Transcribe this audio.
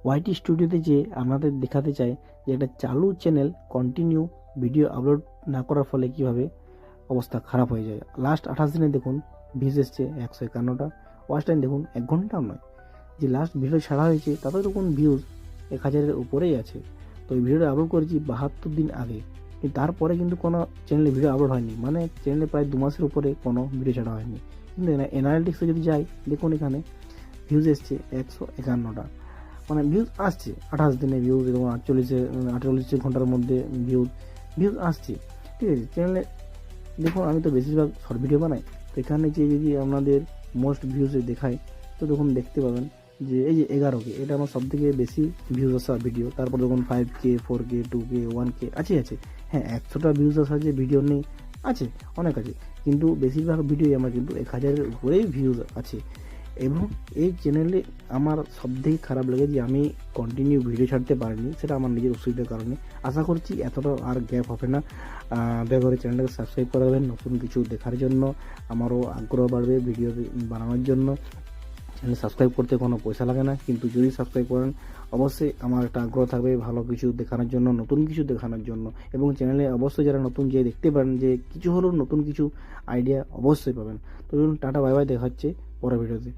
ওয়াইটি স্টুডিওতে যে আমাদের দেখাতে চায় যে একটা চালু চ্যানেল কন্টিনিউ ভিডিও আপলোড না করার ফলে কীভাবে অবস্থা খারাপ হয়ে যায়। লাস্ট 28 দিনে দেখুন ভিউজ এসছে 151টা, ওয়াচ টাইম দেখুন 1 ঘন্টাও নয়। যে লাস্ট ভিডিও ছাড়া হয়েছে তাতে দেখুন ভিউজ 1000-এর উপরেই আছে। তো এই ভিডিওটা আপলোড করেছি 72 দিন আগে, কিন্তু তারপরে কিন্তু কোনো চ্যানেলে ভিডিও আপলোড হয়নি, মানে চ্যানেলে প্রায় 2 মাসের উপরে কোনো ভিডিও ছাড়া হয়নি। কিন্তু অ্যানালিটিক্সে যদি যাই দেখুন এখানে ভিউজ এসছে 151টা, মানে ভিউজ আসছে 28 দিনে ভিউজ এবং 48 ঘন্টার মধ্যে ভিউজ আসছে। ঠিক আছে, চ্যানেলে দেখুন আমি তো বেশিরভাগ শর্ট ভিডিও বানাই, তো এখানে যে যদি আপনাদের মোস্ট ভিউজে দেখায় তো দেখুন দেখতে পাবেন যে এই যে 11K, এটা আমার সব থেকে বেশি ভিউজ আসা ভিডিও। তারপর দেখুন 5K, 4K, 2K, 1K আছে। হ্যাঁ, 100টা ভিউজ আসা যে ভিডিও নেই, আছে, অনেক আছে, কিন্তু বেশিরভাগ ভিডিওই আমার কিন্তু 1000-এর উপরেই ভিউজ আছে। এবং এই চ্যানেলে আমার সবথেকে খারাপ লাগে যে আমি কন্টিনিউ ভিডিও ছাড়তে পারিনি, সেটা আমার নিজের অসুবিধার কারণে। আশা করছি এতটা আর গ্যাপ হবে না। দয়া করে চ্যানেলটাকে সাবস্ক্রাইব করাবেন নতুন কিছু দেখার জন্য, আমারও আগ্রহ বাড়বে ভিডিও বানানোর জন্য। চ্যানেল সাবস্ক্রাইব করতে কোনো পয়সা লাগে না, কিন্তু যদি সাবস্ক্রাইব করেন অবশ্যই আমার একটা আগ্রহ থাকবে ভালো কিছু দেখানোর জন্য, নতুন কিছু দেখানোর জন্য। এবং চ্যানেলে অবশ্যই যারা নতুন যে দেখতে পারেন যে কিছু হলেও নতুন কিছু আইডিয়া অবশ্যই পাবেন। তো টাটা, বাই বাই, দেখা হচ্ছে পরের ভিডিওতে।